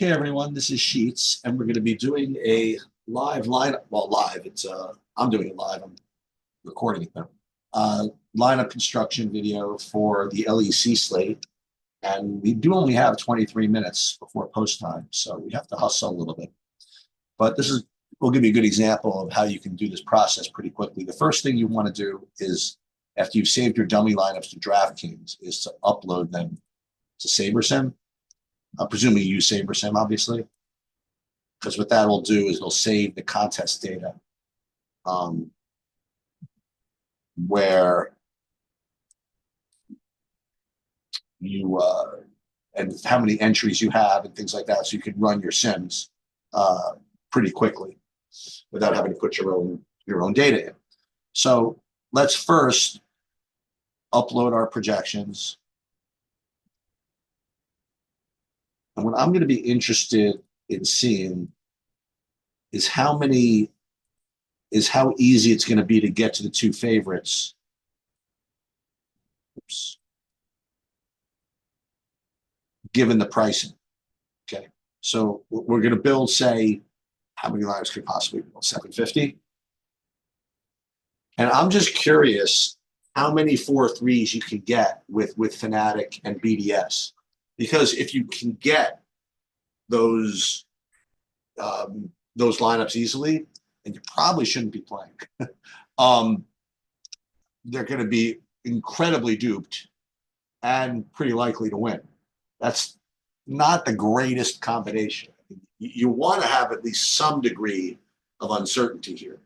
Hey everyone, this is Sheets, and we're going to be doing a live lineup. Well, live. I'm doing it live. I'm recording it now. Lineup construction video for the LEC slate, and we do only have 23 minutes before post time, so we have to hustle a little bit. But we'll give you a good example of how you can do this process pretty quickly. The first thing you want to do is, after you've saved your dummy lineups to DraftKings, is to upload them to SaberSim. I'm presuming you use SaberSim, obviously, because what that will do is it'll save the contest data, where you and how many entries you have and things like that, so you can run your sims pretty quickly without having to put your own data in. So let's first upload our projections. And what I'm going to be interested in seeing is how easy it's going to be to get to the two favorites. Oops. Given the pricing. Okay. So we're going to build, say, how many lines could possibly build? 750? And I'm just curious how many 4-3s you can get with Fnatic and BDS. Because if you can get those lineups easily, and you probably shouldn't be playing, they're going to be incredibly duped and pretty likely to win. That's not the greatest combination. You want to have at least some degree of uncertainty here,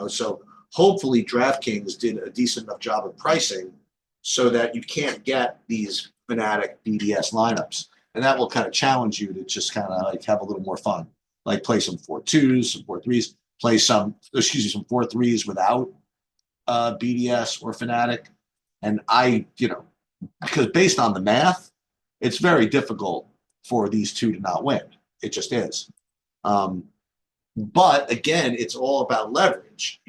So hopefully DraftKings did a decent enough job of pricing so that you can't get these Fnatic BDS lineups. And that will kind of challenge you to just kind of like have a little more fun, like play some 4-2s, some 4-3s, play some 4-3s without BDS or Fnatic. And because based on the math, it's very difficult for these two to not win. It just is. But again, it's all about leverage.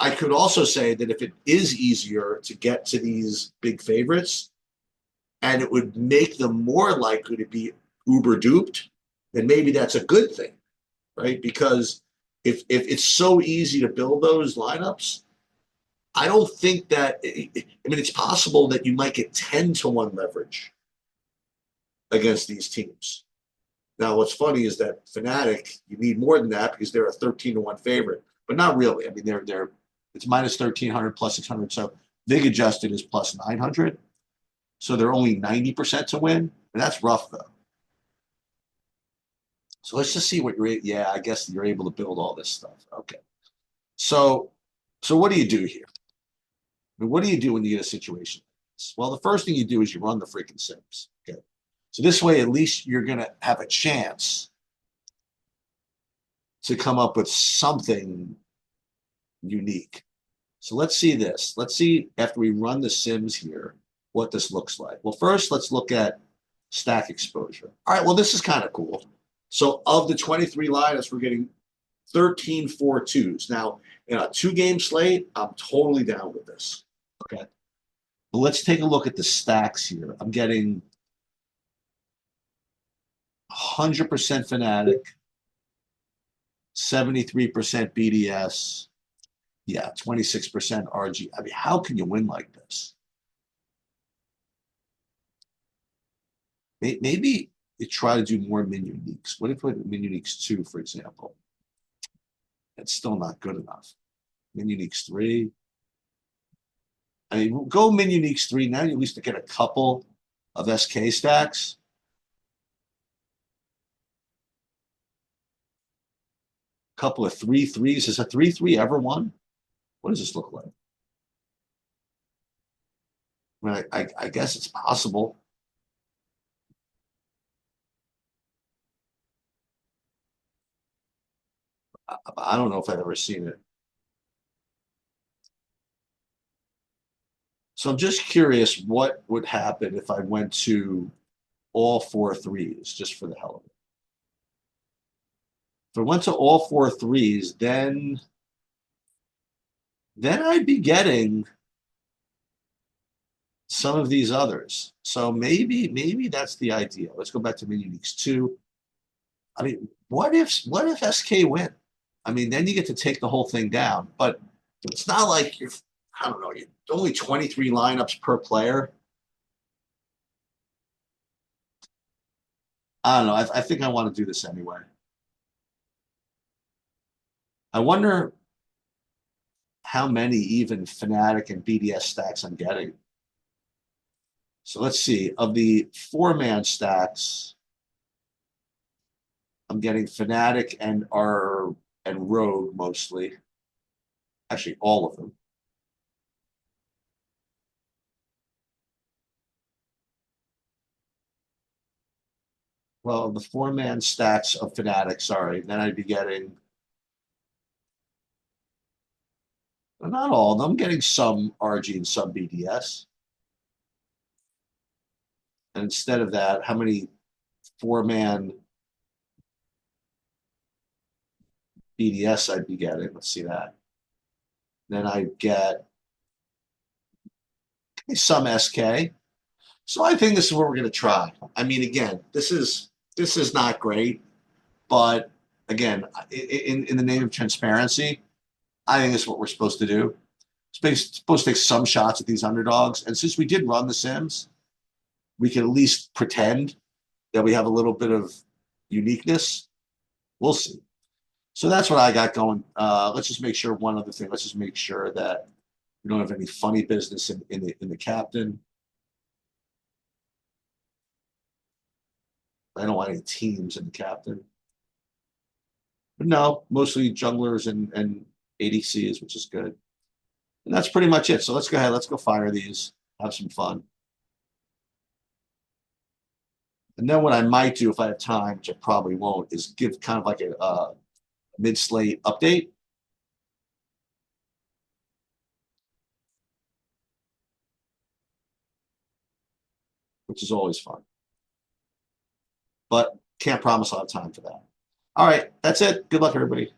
I could also say that if it is easier to get to these big favorites, and it would make them more likely to be uber duped, then maybe that's a good thing, right? Because if it's so easy to build those lineups, I don't think that, it's possible that you might get 10-1 leverage against these teams. Now, what's funny is that Fnatic, you need more than that because they're a 13-1 favorite, but not really. It's minus 1,300 plus 600. So VIG adjusted is plus 900. So they're only 90% to win. And that's rough, though. So let's just see what I guess you're able to build all this stuff. Okay. So what do you do here? What do you do when you get a situation like this? Well, the first thing you do is you run the freaking sims. Okay. So this way, at least you're going to have a chance to come up with something unique. So let's see this. Let's see, after we run the sims here, what this looks like. Well, first, let's look at stack exposure. All right, well, this is kind of cool. So of the 23 lineups, we're getting 13 4-2s. Now, in a 2-game slate, I'm totally down with this. Okay. But let's take a look at the stacks here. I'm getting 100% Fnatic, 73% BDS, 26% RG. How can you win like this? Maybe you try to do more min uniques. What if we put min uniques 2, for example? That's still not good enough. Min uniques 3. We'll go min uniques 3. Now you at least get a couple of SK stacks. Couple of 3-3s. Has a 3-3 ever won? What does this look like? I guess it's possible. I don't know if I've ever seen it. So I'm just curious what would happen if I went to all 4-3s just for the hell of it. If I went to all 4-3s, then I'd be getting some of these others. So maybe that's the idea. Let's go back to mini leagues two. I mean, what if SK win? I mean, then you get to take the whole thing down. But it's not like you're, I don't know, you're only 23 lineups per player. I don't know. I think I want to do this anyway. I wonder how many even Fnatic and BDS stacks I'm getting. So let's see. Of the four-man stacks, I'm getting Fnatic and Rogue mostly. Actually, all of them. Well, the four-man stacks of Fnatic, sorry. Then I'd be getting, well, not all of them. I'm getting some RG and some BDS. And instead of that, how many four-man BDS I'd be getting? Let's see that. Then I get some SK. So I think this is what we're going to try. I mean, again, this is not great, but again, in the name of transparency, I think this is what we're supposed to do. Supposed to take some shots at these underdogs, and since we did run the Sims, we can at least pretend that we have a little bit of uniqueness. We'll see. So that's what I got going. Let's just make sure one other thing. Let's just make sure that we don't have any funny business in the captain. I don't want any teams in the captain. But no, mostly junglers and ADCs, which is good. And that's pretty much it. So let's go ahead. Let's go fire these. Have some fun. And then what I might do if I have time, which I probably won't, is give kind of like a mid-slate update. Which is always fun. But can't promise I'll have time for that. All right, that's it. Good luck, everybody.